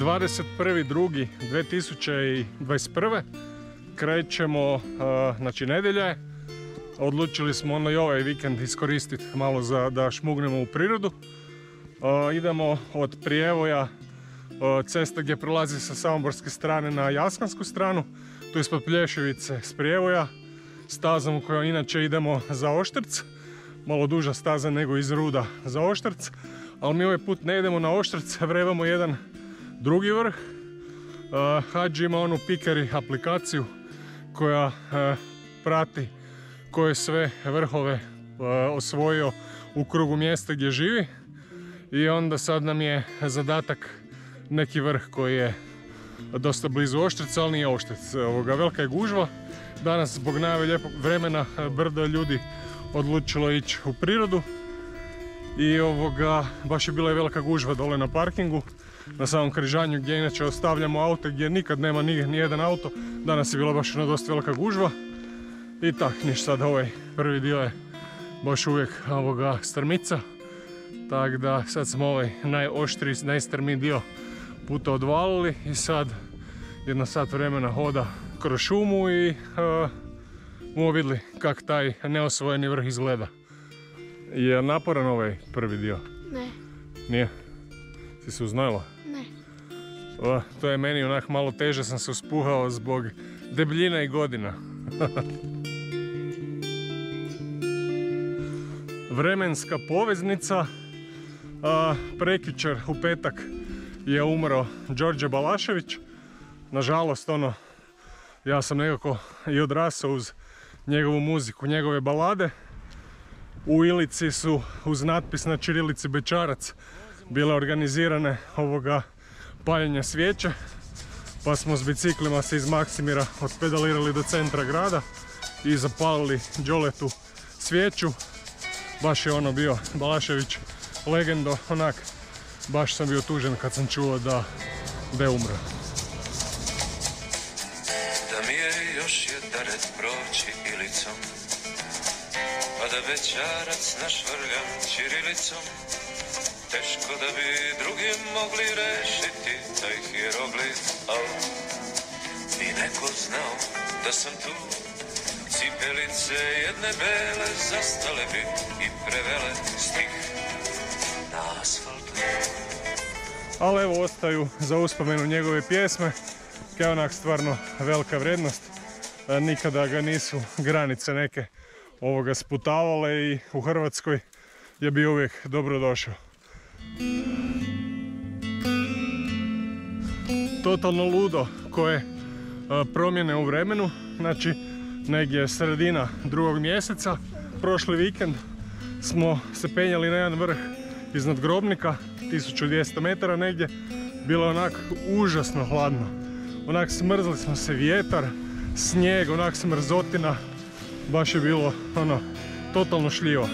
21.2.2021. krećemo, znači nedjelja je. Odlučili smo ono i ovaj vikend iskoristiti malo da šmugnemo u prirodu. Idemo od Prijevoja, cesta gdje prolazi sa samoborske strane na Jaskansku stranu, tu ispod Plješevice s Prijevoja, stazom u kojoj inače idemo za Oštrc, malo duža staza nego iz Ruda za Oštrc, ali mi ovaj put ne idemo na Oštrc, vrebamo jedan drugi vrh. Hadži ima onu Pikeri aplikaciju koja prati koje sve vrhove osvojio u krugu mjesta gdje živi, i onda sad nam je zadatak neki vrh koji je dosta blizu Oštrca, ali nije Oštrc. Velika je gužva. Danas zbog najave lijepog vremena brdo ljudi odlučilo ići u prirodu i baš je bila velika gužva dole na parkingu, na samom križanju gdje inače ostavljamo auto, gdje nikad nema ni jedan auto. Danas je bila baš dosta velika gužva i tak, niš sad ovaj prvi dio je baš uvijek strmica, tako da sad smo ovaj najoštriji, najstrmiji dio puta odvalili i sad jedno sat vremena hoda kroz šumu i bomo vidjeli kak taj neosvojeni vrh izgleda. Je naporan ovaj prvi dio? Ne. Nije? Si se uznojila? Ne. To je meni onak malo teže, sam se uspuhao zbog debljina i godina. Vremenska poveznica. Prekjučer u petak je umro Đorđe Balašević. Nažalost, ja sam nekako i odrasao uz njegovu muziku, njegove balade. U Ilici su uz natpis na ćirilici Bećarac bile organizirane paljenje svijeće, pa smo s biciklima se iz Maksimira otpedalirali do centra grada i zapalili Đoletu svijeću. Baš je bio Balašević legendo, onak, baš sam bio tužen kad sam čuo da je umro. Da mi je još jedan red proći Ilicom, pa da Bećarac našvrljam ćirilicom, teško da bi drugi mogli rešiti taj hieroglif, al bi neko znao da sam tu. Cipelice jedne bele zastale bi i prevele stih na asfaltu. Ali evo, ostaju za uspomenu njegove pjesme, kao onak stvarno velika vrijednost. Nikada ga nisu granice neke sputavale i u Hrvatskoj je bio uvijek dobro došao. Totalno ludo koje promjene u vremenu, znači negdje sredina 2. mjeseca, prošli vikend smo se penjali na jedan vrh iznad Grobnika, 1200 metara negdje. Bilo je onak užasno hladno, onak smrzli smo se, vjetar, snijeg, onak smrzotina, baš je bilo totalno šljivo.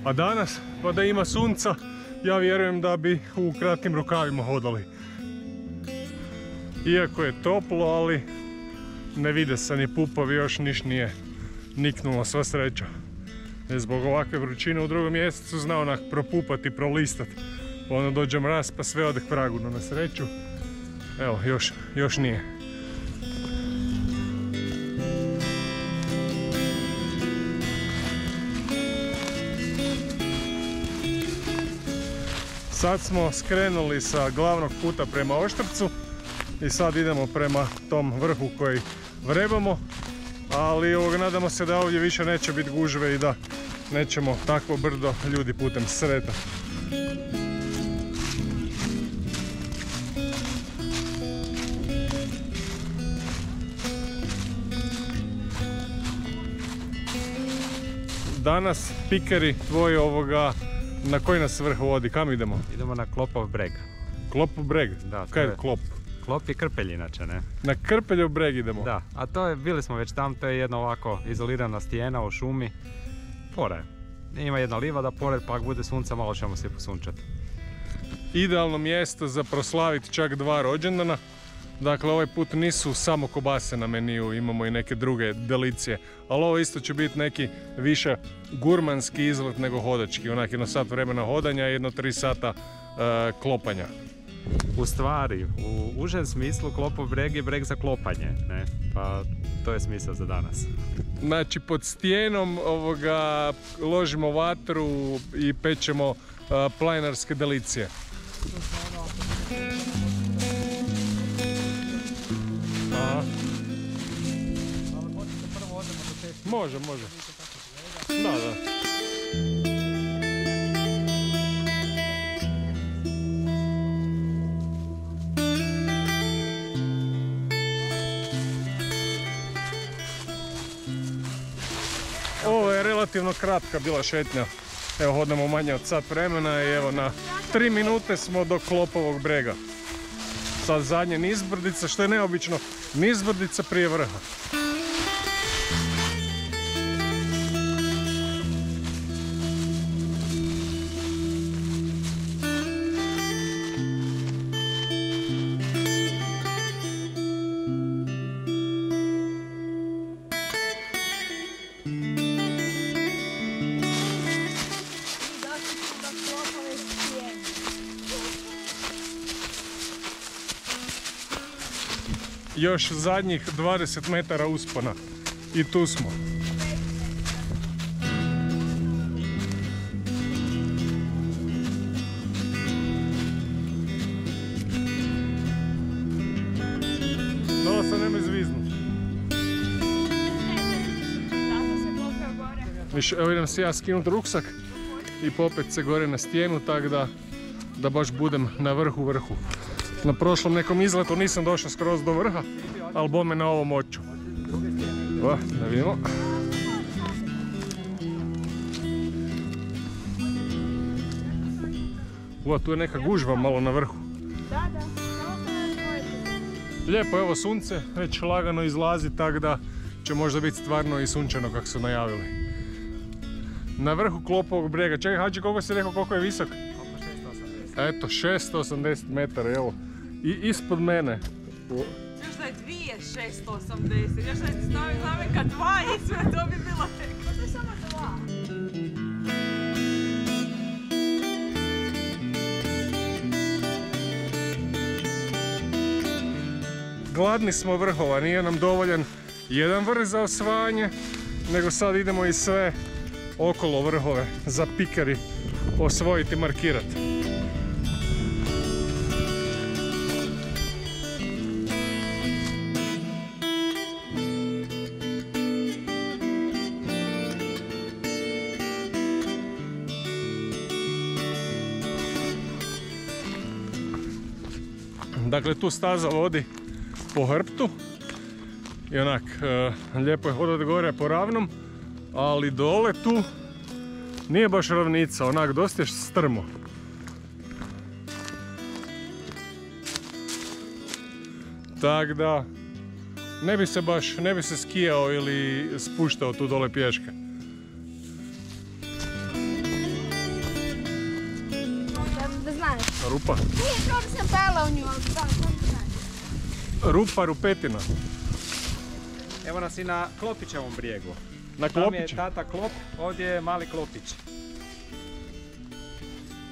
A danas, pa da ima sunca, ja vjerujem da bi u kratkim rukavima hodali. Iako je toplo, ali ne vide se ni pupovi, još niš nije niknulo, sva sreća. Jer zbog ovakve vrućine u 2. mjesecu zna onak propupati, prolistat. Pa dođe mraz pa sve ode k vragu, no na sreću, evo, još nije. Sad smo skrenuli sa glavnog puta prema Oštrcu i sad idemo prema tom vrhu koji vrebamo, ali nadamo se da ovdje više neće biti gužve i da nećemo takvo brdo ljudi putem sretati. Danas Pikeri tvoj na koji nas vrh vodi, kam idemo? Idemo na Klopov breg. Klopov breg? Da. Kaj je Klop? Klop je Krpelj inače, ne? Na Krpeljev breg idemo. Da, a to je, bili smo već tam, to je jedna ovako izolirana stijena u šumi. Pored. Ima jedna livada pored, pa ako bude sunca malo ćemo se posunčati. Idealno mjesto za proslaviti čak 2 rođendana. Dakle, ovaj put nisu samo kobase na meniju, imamo i neke druge delicije. Ali ovo isto će biti neki više gurmanski izlet nego hodački. Onak 1 sat vremena hodanja i 3 sata klopanja. U stvari, u užem smislu Klopov breg je breg za klopanje, ne? Pa to je smisao za danas. Znači, pod stijenom ložimo vatru i pećemo planinarske delicije. Aha. Može. Da. Ovo je relativno kratka bila šetnja. Evo, hodamo manje od sat vremena i evo na 3 minute smo do Klopovog brega. Sad zadnje nizbrdica, što je neobično, nizbrdica prije vrha. Još zadnjih 20 metara uspona i tu smo. Dole se nemoj zviznut. Evo idem si ja skinuti ruksak i popet se gore na stijenu, tako da baš budem na vrhu. Na prošlom nekom izletu nisam došao skroz do vrha, ali bome na ovom moću. Da vidimo. Tu je neka gužva malo na vrhu. Da. Lijepo, evo sunce već lagano izlazi, tako da će možda biti stvarno i sunčano kako su najavili. Na vrhu Klopovog brega. Čekaj, Hadži, koliko si rekao, koliko je visok? Oko 680. Eto, 680 metara, evo. I ispod mene. Još da je 2680, još da je stavi znamenka 2 i sve, to bi bilo teko. To je samo 2. Gladni smo vrhova, nije nam dovoljan jedan vrh za osvajanje, nego sad idemo i sve okolo vrhove za pikeri osvojiti, markirati. Dakle, tu staza vodi po hrbtu i onak lijepo je hodati gore po ravnom, ali dole tu nije baš ravnica, onak dosta je strmo. Tak da ne bi se skijao ili spuštao tu dole pješke. Da znaš. Rupa. Nije kao da sam pala u nju, ali da znaš. Rupa, rupetina. Evo nas i na Klopićevom brijegu. Na Tam je Klopiću. tata Klop, ovdje je mali Klopić.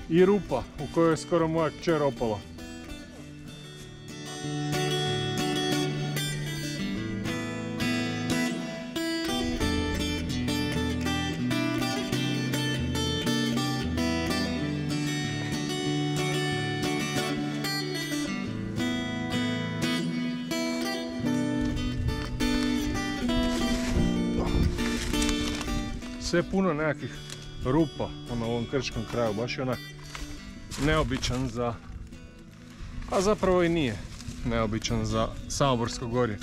I rupa u kojoj je skoro moja kćer opala. Sve puno nekakvih rupa na ovom krčkom kraju, baš je onak neobičan za... A zapravo i nije neobičan za Samoborsko gorje.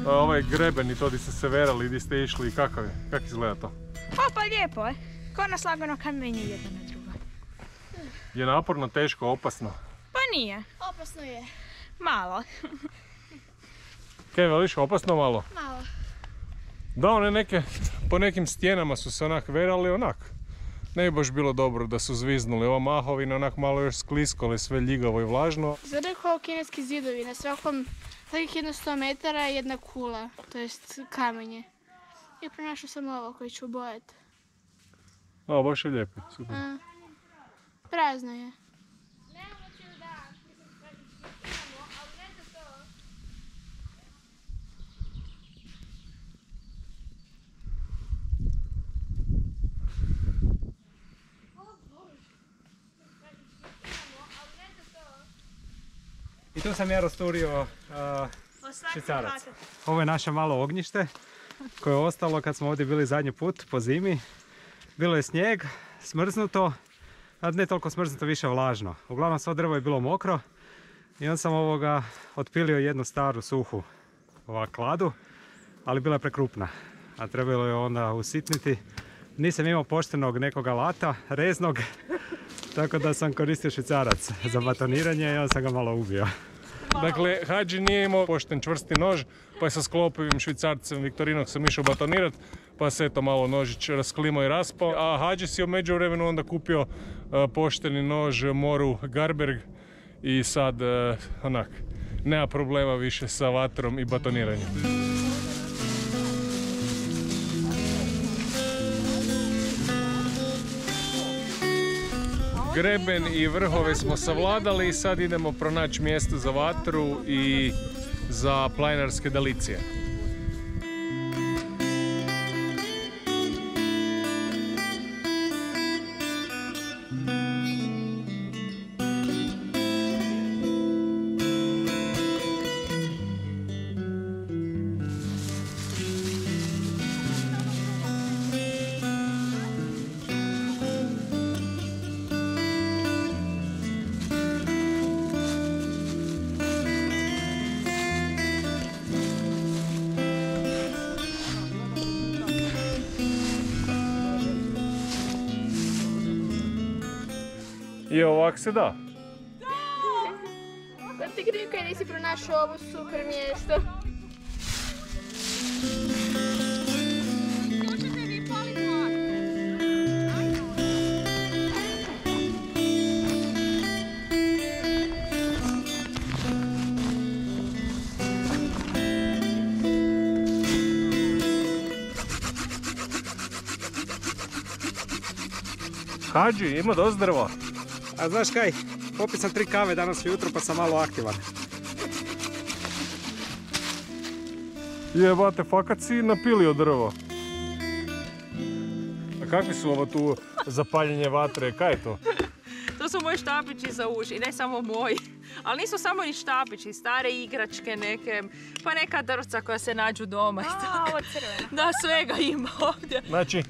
ovaj greben i to di ste se verali, di ste išli i kakav je? Kako izgleda to? Pa lijepo je. Ko nas lagano kamenje jedno na drugo. Je naporno, teško, opasno? Pa nije. Opasno je. Malo. Kaj veliš, opasno malo? Malo. Da, one neke, po nekim stijenama su se onak verali onak. Ne bi baš bilo dobro da su zviznuli. Ova mahovina onak malo još sklisko, ali sve ljigavo i vlažno. Izgleda kao kineski zidovi. Na svakih jedno 100 metara je jedna kula, to jest kamenje. I pronašao sam ovo koje ću obojati. A, baš je lijepo, super. Prazno je. I tu sam ja rasturio švicarac. Ovo je naše malo ognjište koje je ostalo kad smo ovdje bili zadnji put po zimi. Bilo je snijeg, smrznuto, a ne toliko smrznuto, više vlažno. Uglavnom svo drvo je bilo mokro i onda sam otpilio jednu staru suhu kladu, ali bila je prekrupna, a trebalo je onda usitniti. Nisam imao poštenog nekog alata, reznog, tako da sam koristio švicarac za batoniranje i onda sam ga malo ubio. Dakle, Hadži nije imao pošten čvrsti nož, pa je sa sklopivim švicarcem Viktorinog sam išao batonirat, pa se eto malo nožić rasklimao i raspao. A Hadži si u međuvremenu onda kupio pošteni nož Moru Garberg i sad onak, nema problema više sa vatrom i batoniranjem. Greben i vrhove smo savladali i sad idemo pronaći mjesto za vatru i za planinarske delicije. I ovak se da. Da ti krivo kaj nisi pronašao ovo super mjesto. Možete vi paliti Hadži, ima dosta drva. A znaš kaj, popio sam 3 kave danas ujutro pa sam malo aktivan. Jebate, fakat si napilio drvo. A kakvi su ovo tu za paljenje vatre, kaj je to? To su moji štapići za uši, i ne samo moji. Ali nisu samo ni štapići, stare igračke neke, pa neka drvca koja se nađu doma. Ovo crveno. Da, svega ima ovdje. Znači,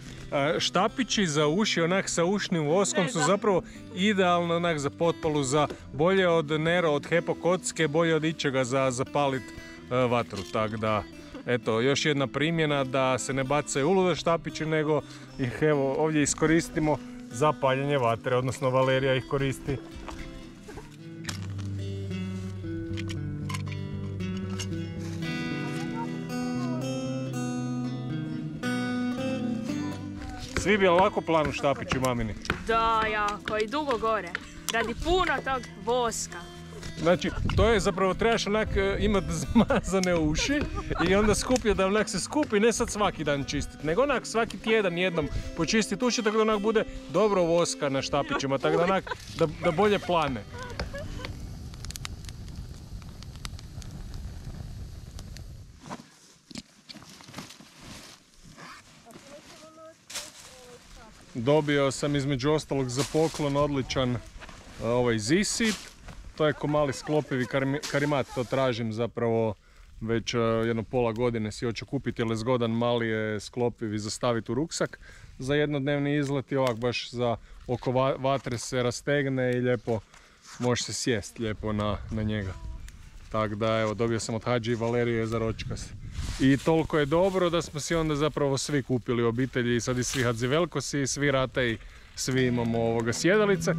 štapići za uši onak sa ušnim voskom su zapravo idealno onak za potpalu, za bolje od Nero, od Hepo kocke, bolje od ičega za zapalit vatru. Tako da, eto, još jedna primjena da se ne bacaju ulude štapići, nego ih evo ovdje iskoristimo za paljenje vatre, odnosno Valerija ih koristi. Svi bi lako planu štapići mamini. Da, jako. I dugo gore. Radi puno tog voska. Znači, to je zapravo, trebaš onak imati zmazane uši i onda skupio da onak se skupi, ne sad svaki dan čistiti, nego onak svaki tjedan jednom počistiti uši tako da onak bude dobro voska na štapićima, tako da onak da bolje plane. Dobio sam između ostalog za poklon odličan ovaj Z-Seat. To je ko mali sklopivi karimat, to tražim zapravo već jedno pola godine si hoću kupiti, jer je zgodan, mali je sklopivi za staviti u ruksak za jednodnevni izlet i ovak baš za oko vatre se rastegne i lijepo može se sjest lijepo na njega. Tako da evo, dobio sam od Hadži i Valerije za ročkas I toliko je dobro da smo si onda zapravo svi kupili u obitelji, sad i svi Hadzivelkosi, svi Ratej, svi imamo sjedalice.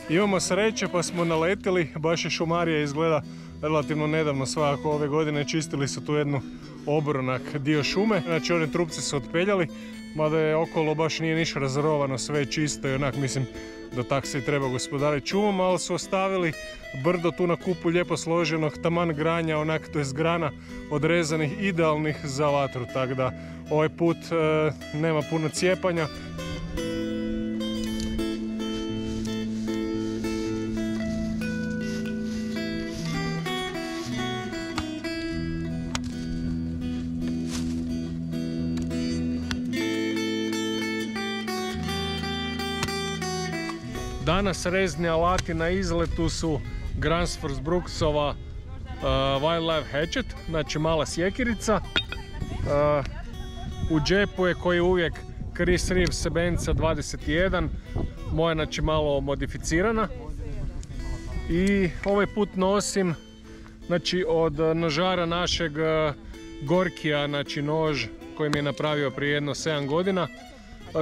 Imamo sreće pa smo naletili, baš je šumarija izgleda relativno nedavno, svakako ove godine čistili su tu jednu obronak dio šume, znači one trupce su otpeljali, mada je okolo baš nije ništa razrovano, sve je čisto i onak mislim da tak se i treba gospodariti šumom, ali su ostavili brdo tu na kupu lijepo složenog, taman granja, onak to jest grana odrezanih, idealnih za vatru, tako da ovaj put nema puno cijepanja. Danas rezni alati na izletu su Gransfors Brooksova Wildlife Hatchet, znači mala sjekirica. U džepu je koji uvijek Chris Reeve Sebenza 21, moja znači malo modificirana. I ovaj put nosim znači od nožara našeg Gorkija, znači nož koji mi je napravio prije jedno 7 godina.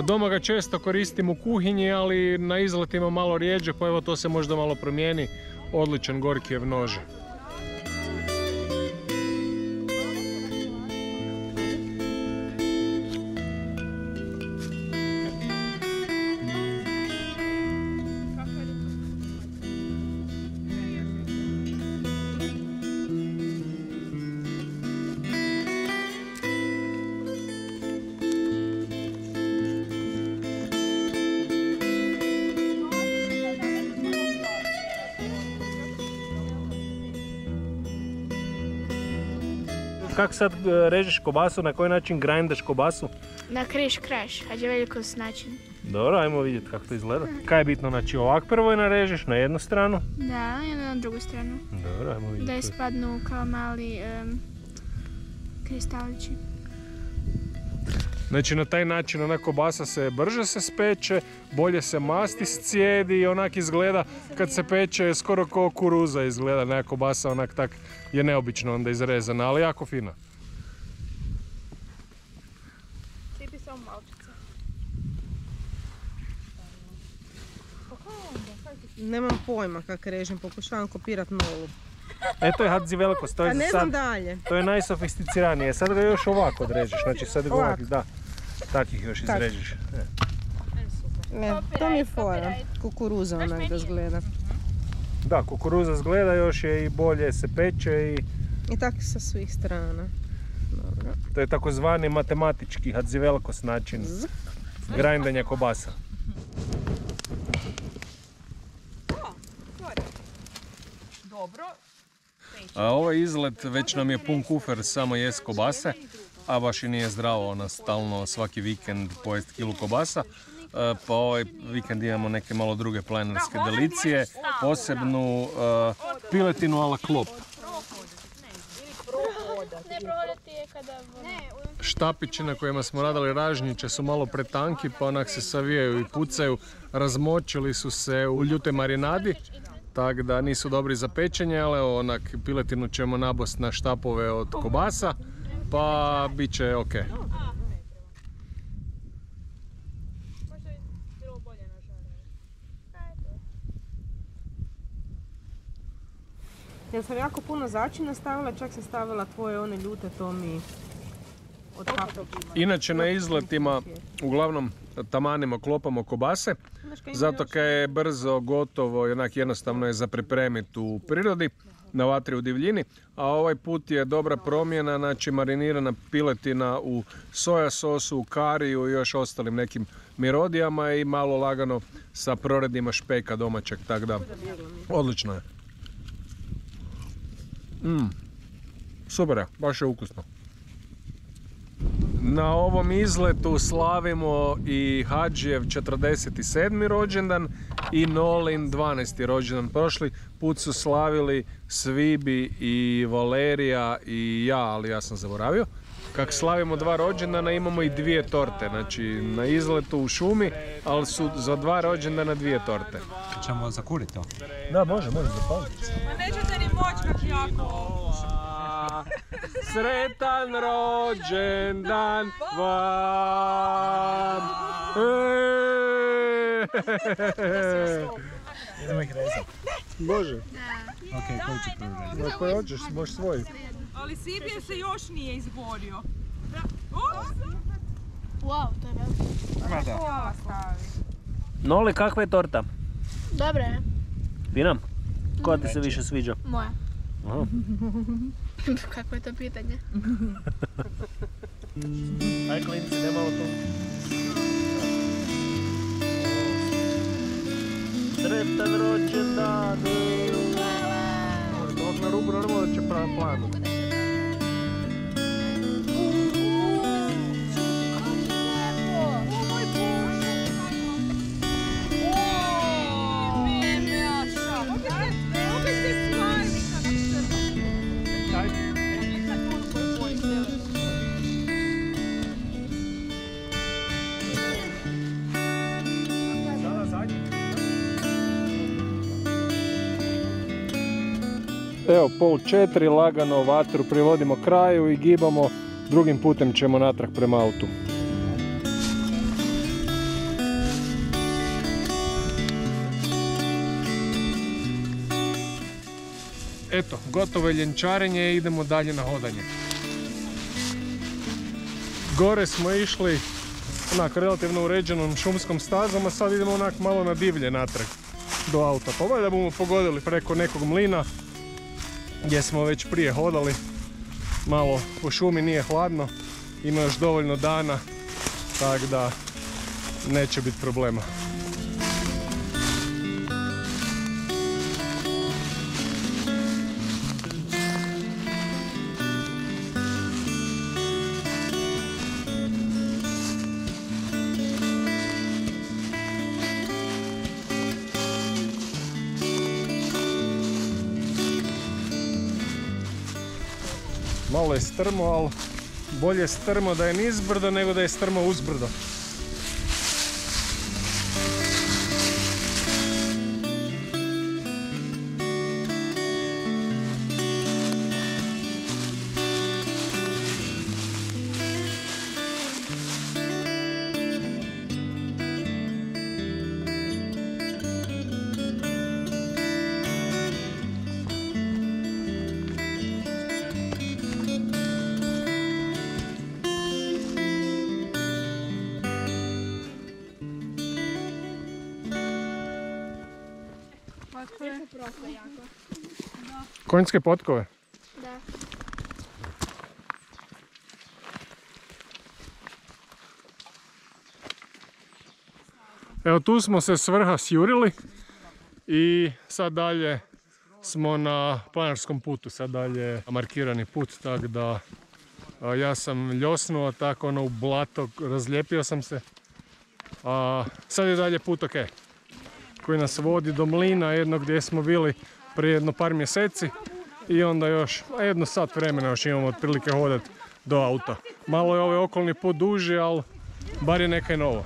Doma ga često koristim u kuhinji, ali na izletima malo rijeđe, pa evo to se možda malo promijeni. Odličan Gorkijev nož. Kako sad režeš kobasu, na koji način grindaš kobasu? Na križ-kraš, Hadzivelkos način. Dobro, ajmo vidjeti kako to izgleda. Kaj je bitno, znači ovak prvo je narežeš na jednu stranu? Da, i na drugu stranu. Dobro, ajmo vidjeti. Da ispadnu kao mali kristalići. Znači na taj način ona kobasa se brže se speče, bolje se masti scijedi i onak izgleda kad se peče skoro kao kuruza izgleda, neka kobasa onak tak je neobično onda izrezana, ali jako fina. Sipi samo malčice. Nemam pojma kako režem, pokušavam kopirat nolu. To je Hadzivelkos, to je ne sad, znam dalje. to je najsofisticiranije, sad ga još ovako odrežeš, znači sad ga ovako, da, takih još izrežeš. Ne, to mi je fora, kukuruza onak da zgleda. Da, kukuruza zgleda, još je i bolje se peče I tako sa svih strana. Dobro. to je takozvani matematički Hadzivelkos način grindanja kobasa. Dobro. A ovaj izlet već nam je pun kufer samo jest kobase, a baš i nije zdravo ona stalno svaki vikend pojest kilu kobasa. Pa ovaj vikend imamo neke malo druge planinarske delicije, posebnu piletinu ala klop. Štapići na kojima smo radili ražnjiće su malo pretanki, pa onak se savijaju i pucaju. Razmočili su se u ljutoj marinadi, tako da nisu dobri za pečenje, ali onak piletinu ćemo nabost na štapove od kobasa, pa bit će ok. Ja sam jako puno začina stavila, čak sam stavila tvoje one ljute, to mi odkapilo. Inače na izletima uglavnom tamanimo, klopamo kobase, zato kaj je brzo, gotovo i onak jednostavno je za pripremiti u prirodi. na vatri u divljini, a ovaj put je dobra promjena, znači marinirana piletina u soja sosu, u kariju i još ostalim nekim mirodijama i malo lagano sa proredima špeka domaćeg, tako da odlično je. Super je, baš je ukusno. Na ovom izletu slavimo i Hadžijev 47. rođendan i Nolin 12. rođendan. Prošli put su slavili Svibi i Valerija i ja, ali ja sam zaboravio. Kako slavimo 2 rođendana imamo i 2 torte, znači na izletu u šumi, ali su za 2 rođendana 2 torte. Ćemo zakuriti to? Da, može zapaliti. Pa nećete ni moći kak jako. Sretan rođendan vam! Idemo ih rezati. Može. Ok, koji ću prvi rezati? Na koji hoćeš, možeš svoj. Ali Sibije se još nije izborio. Wow, to je veliko. Noli, kakva je torta? Dobra je. Fina? Koja ti se više sviđa? Moja. Aha. Kako je to pitanje? Aj klinci, ne malo to. Sretan rođendan! Dok na rubu normalno da će planu. Evo, 3:30, lagano vatru privodimo kraju i gibamo, drugim putem ćemo natrag prema autu. Eto, gotovo je ljenčarenje i idemo dalje na hodanje. Gore smo išli onak relativno uređenom šumskom stazom, a sad idemo onak malo na divlje natrag do auta. Pa valjda bomo pogodili preko nekog mlina gdje smo već prije hodali. Malo po šumi nije hladno, ima još dovoljno dana, tako da neće biti problema. Malo je strmo, ali bolje strmo da je nizbrdo nego da je strmo uzbrdo. Konjske potkove? Da. Evo, tu smo se s vrha sjurili i sad dalje smo na planinarskom putu, sad dalje markirani put, tako da ja sam ljosnuo tako u blato, razlijepio sam se, a sad je dalje put ok, koji nas vodi do mlina jednog gdje smo bili prije jedno par mjeseci i onda još jedno sat vremena još imamo otprilike hodati do auta. Malo je ovaj okolni put duži, ali bar je nekaj novo.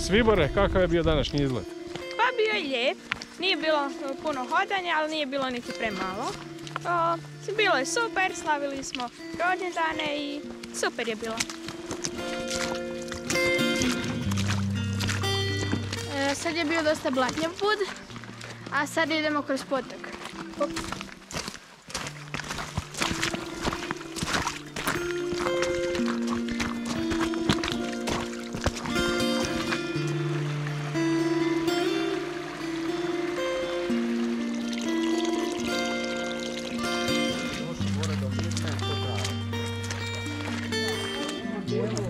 Svibore, kakav je bio današnji izlet? Pa bio je lijep, nije bilo puno hodanja, ali nije bilo niti premalo. Bilo je super, slavili smo rođendane i super je bilo. Sad je bio dosta blatnjav put, a sad idemo kroz potok.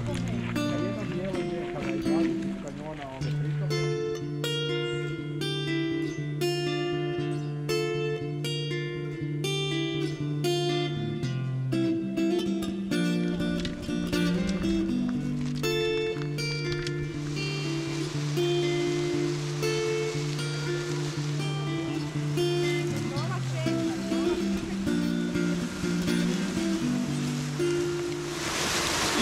Na jednom dijelu je kada je 20 kanjona pritopno.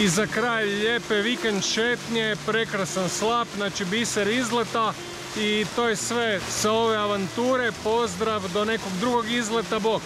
I za kraj lijepe vikend šetnje, prekrasan slap, znači biser izleta i to je sve sa ove avanture. Pozdrav do nekog drugog izleta, bok!